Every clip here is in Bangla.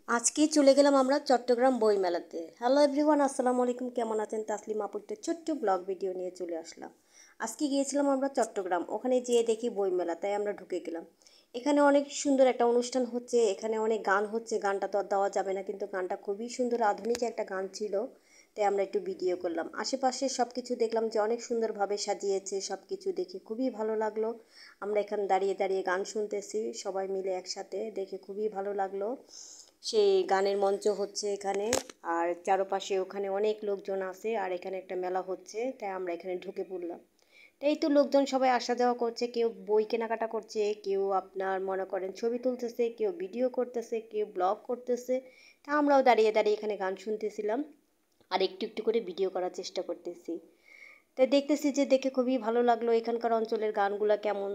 আজকে চলে গেলাম আমরা চট্টগ্রাম বইমেলাতে। হ্যালো এভরিওয়ান, আসসালামু আলাইকুম। কেমন আছেন? তাসলিমা আপুর একটা ছোট্ট ব্লগ ভিডিও নিয়ে চলে আসলাম। আজকে গিয়েছিলাম আমরা চট্টগ্রাম, ওখানে যেয়ে দেখি বইমেলা, তাই আমরা ঢুকে গেলাম। এখানে অনেক সুন্দর একটা অনুষ্ঠান হচ্ছে, এখানে অনেক গান হচ্ছে। গানটা তো আর দেওয়া যাবে না, কিন্তু গানটা খুবই সুন্দর, আধুনিক একটা গান ছিল। তাই আমরা একটু ভিডিও করলাম। আশেপাশে সব কিছু দেখলাম যে অনেক সুন্দরভাবে সাজিয়েছে, সব কিছু দেখে খুবই ভালো লাগলো। আমরা এখানে দাঁড়িয়ে দাঁড়িয়ে গান শুনতেছি সবাই মিলে একসাথে, দেখে খুবই ভালো লাগলো। সেই গানের মঞ্চ হচ্ছে এখানে, আর চারপাশে ওখানে অনেক লোকজন আছে, আর এখানে একটা মেলা হচ্ছে, তাই আমরা এখানে ঢুকে পড়লাম। তাই তো লোকজন সবাই আসা যাওয়া করছে, কেউ বই কেনাকাটা করছে, কেউ আপনার মনে করেন ছবি তুলতেছে, কেউ ভিডিও করতেছে, কেউ ব্লগ করতেছে। তা আমরাও দাঁড়িয়ে দাঁড়িয়ে এখানে গান শুনতেছিলাম আর একটু একটু করে ভিডিও করার চেষ্টা করতেছি। তাই দেখতেছি যে দেখে খুবই ভালো লাগলো, এখানকার অঞ্চলের গানগুলো কেমন,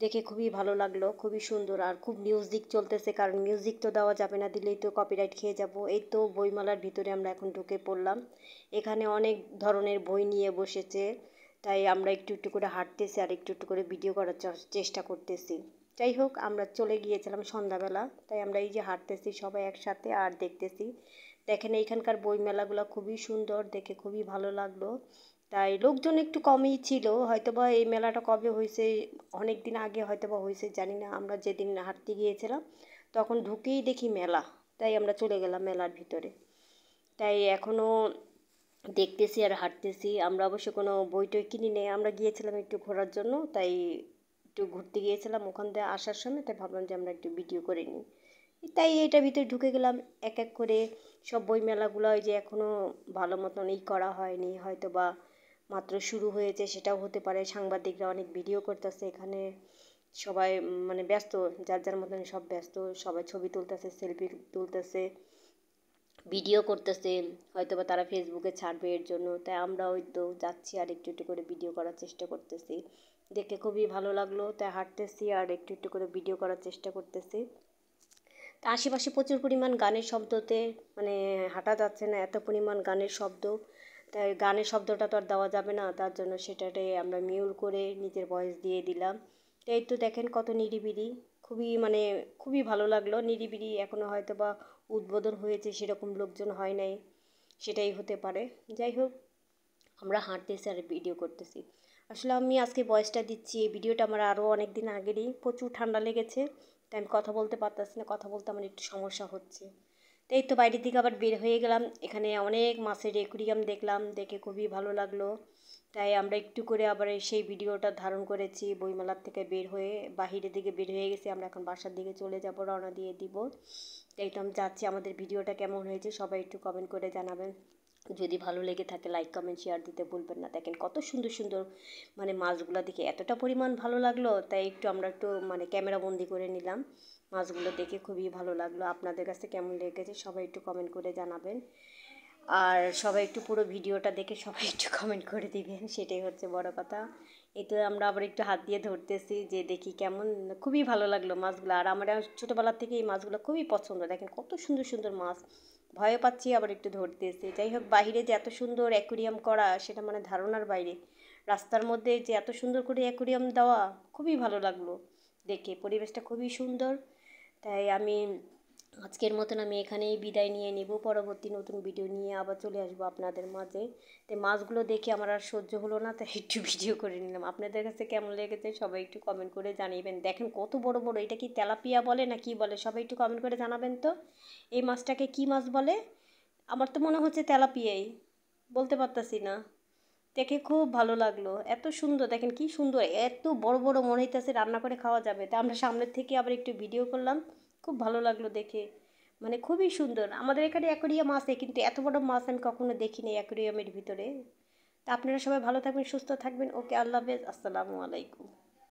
দেখে খুবই ভালো লাগলো, খুবই সুন্দর। আর খুব মিউজিক চলতেছে, কারণ মিউজিক তো দেওয়া যাবে না, দিলেই তো কপিরাইট খেয়ে যাব। এই তো বইমেলার ভিতরে আমরা এখন ঢুকে পড়লাম। এখানে অনেক ধরনের বই নিয়ে বসেছে, তাই আমরা একটু একটু করে হাঁটতেছি আর একটু একটু করে ভিডিও করার চেষ্টা করতেছি। যাই হোক, আমরা চলে গিয়েছিলাম সন্ধ্যাবেলা, তাই আমরা এই যে হাঁটতেছি সবাই একসাথে আর দেখতেছি। দেখেন এইখানকার বই মেলাগুলো খুবই সুন্দর, দেখে খুবই ভালো লাগলো। তাই লোকজন একটু কমই ছিল, হয়তোবা এই মেলাটা কবে হয়েছে, অনেক দিন আগে হয়তোবা হয়েছে, জানি না। আমরা যেদিন হাঁটতে গিয়েছিলাম তখন ঢুকেই দেখি মেলা, তাই আমরা চলে গেলাম মেলার ভিতরে। তাই এখনও দেখতেছি আর হাঁটতেছি। আমরা অবশ্য কোনো বই টই কিনি নেই, আমরা গিয়েছিলাম একটু ঘোরার জন্য, তাই একটু ঘুরতে গিয়েছিলাম ওখান থেকে আসার সময়, তাই ভাবলাম যে আমরা একটু ভিডিও করে নিই। তাই এটার ভিতরে ঢুকে গেলাম এক এক করে। সব বই মেলাগুলো ওই যে এখনও ভালো মতন করা হয়নি, হয়তো বা মাত্র শুরু হয়েছে, সেটাও হতে পারে। সাংবাদিকরা অনেক ভিডিও করতেছে এখানে, সবাই মানে ব্যস্ত, যার যার মতন সব ব্যস্ত, সবাই ছবি তুলতেছে, সেলফি তুলতেছে, ভিডিও করতেছে, হয়তো বা তারা ফেসবুকে ছাড়বে এর জন্য। তাই আমরা ওই তো যাচ্ছি আর একটু একটু করে ভিডিও করার চেষ্টা করতেছি। দেখে খুবই ভালো লাগলো, তাই হাঁটতেছি আর একটু একটু করে ভিডিও করার চেষ্টা করতেছি। তা আশেপাশে প্রচুর পরিমাণ গানের শব্দতে মানে হাঁটা যাচ্ছে না, এত পরিমাণ গানের শব্দ। তাই গানের শব্দটা তো আর দেওয়া যাবে না, তার জন্য সেটাতে আমরা মিউট করে নিজের ভয়েস দিয়ে দিলাম। তো এই তো দেখেন কত নিরিবিলি, খুবই মানে খুবই ভালো লাগলো। নিরিবিলি, এখনও হয়তো বা উদ্বোধন হয়েছে, সেরকম লোকজন হয় নাই, সেটাই হতে পারে। যাই হোক, আমরা হাঁটতেছি আর ভিডিও করতেছি। আসলে আমি আজকে ভয়েসটা দিচ্ছি, এই ভিডিওটা আমার আরও অনেক দিন আগেরই। প্রচুর ঠান্ডা লেগেছে, তাই আমি কথা বলতে পারতেছি না, কথা বলতে আমার একটু সমস্যা হচ্ছে। তো এই তো বাইরের দিকে আবার বের হয়ে গেলাম, এখানে অনেক মাছের অ্যাকুরিয়াম দেখলাম, দেখে খুবই ভালো লাগলো। তাই আমরা একটু করে আবার সেই ভিডিওটা ধারণ করেছি। বইমেলার থেকে বের হয়ে বাহিরের দিকে বের হয়ে গেছি, আমরা এখন বাসার দিকে চলে যাব, রওনা দিয়ে দিব। তাই তো আমি যাচ্ছি। আমাদের ভিডিওটা কেমন হয়েছে সবাই একটু কমেন্ট করে জানাবেন। যদি ভালো লেগে থাকে লাইক কমেন্ট শেয়ার দিতে ভুলবেন না। দেখেন কত সুন্দর সুন্দর মানে মাছগুলো দেখে এতটা পরিমাণ ভালো লাগলো, তাই একটু আমরা একটু মানে ক্যামেরা বন্দি করে নিলাম। মাছগুলো দেখে খুবই ভালো লাগলো। আপনাদের কাছে কেমন লেগেছে সবাই একটু কমেন্ট করে জানাবেন। আর সবাই একটু পুরো ভিডিওটা দেখে সবাই একটু কমেন্ট করে দিবেন, সেটাই হচ্ছে বড় কথা। এই তো আমরা আবার একটু হাত দিয়ে ধরতেছি যে দেখি কেমন। খুবই ভালো লাগলো মাছগুলো, আর আমরা ছোটোবেলার থেকে এই মাছগুলো খুবই পছন্দ। দেখেন কত সুন্দর সুন্দর মাছ, ভয়ও পাচ্ছি আবার একটু ধরতেছি। যাই হোক, বাইরে যে এত সুন্দর অ্যাকুরিয়াম করা, সেটা মানে ধারণার বাইরে। রাস্তার মধ্যে যে এত সুন্দর করে অ্যাকুরিয়াম দেওয়া, খুবই ভালো লাগলো দেখে, পরিবেশটা খুবই সুন্দর। তাই আমি আজকের মতন আমি এখানেই বিদায় নিয়ে নেব, পরবর্তী নতুন ভিডিও নিয়ে আবার চলে আসবো আপনাদের মাঝে। তো মাছগুলো দেখে আমার আর সহ্য হলো না, তাই একটু ভিডিও করে নিলাম। আপনাদের কাছে কেমন লেগেছে সবাই একটু কমেন্ট করে জানাবেন। দেখেন কত বড় বড়, এটা কি তেলাপিয়া বলে না কি বলে, সবাই একটু কমেন্ট করে জানাবেন তো। এই মাছটাকে কি মাছ বলে? আমার তো মনে হচ্ছে তেলাপিয়াই, বলতে পারতাছি না। দেখে খুব ভালো লাগলো, এত সুন্দর, দেখেন কি সুন্দর, এত বড় বড় মনে হইতেছে রান্না করে খাওয়া যাবে। তা আমরা সামনের থেকে আবার একটু ভিডিও করলাম, খুব ভালো লাগলো দেখে, মানে খুবই সুন্দর। আমাদের এখানে অ্যাকোরিয়াম আছে, কিন্তু এত বড় মাছ আমি কখনো দেখিনি অ্যাকোরিয়ামের ভিতরে। তা আপনারা সবাই ভালো থাকবেন, সুস্থ থাকবেন। ওকে, আল্লাহ হাফেজ, আসসালামু আলাইকুম।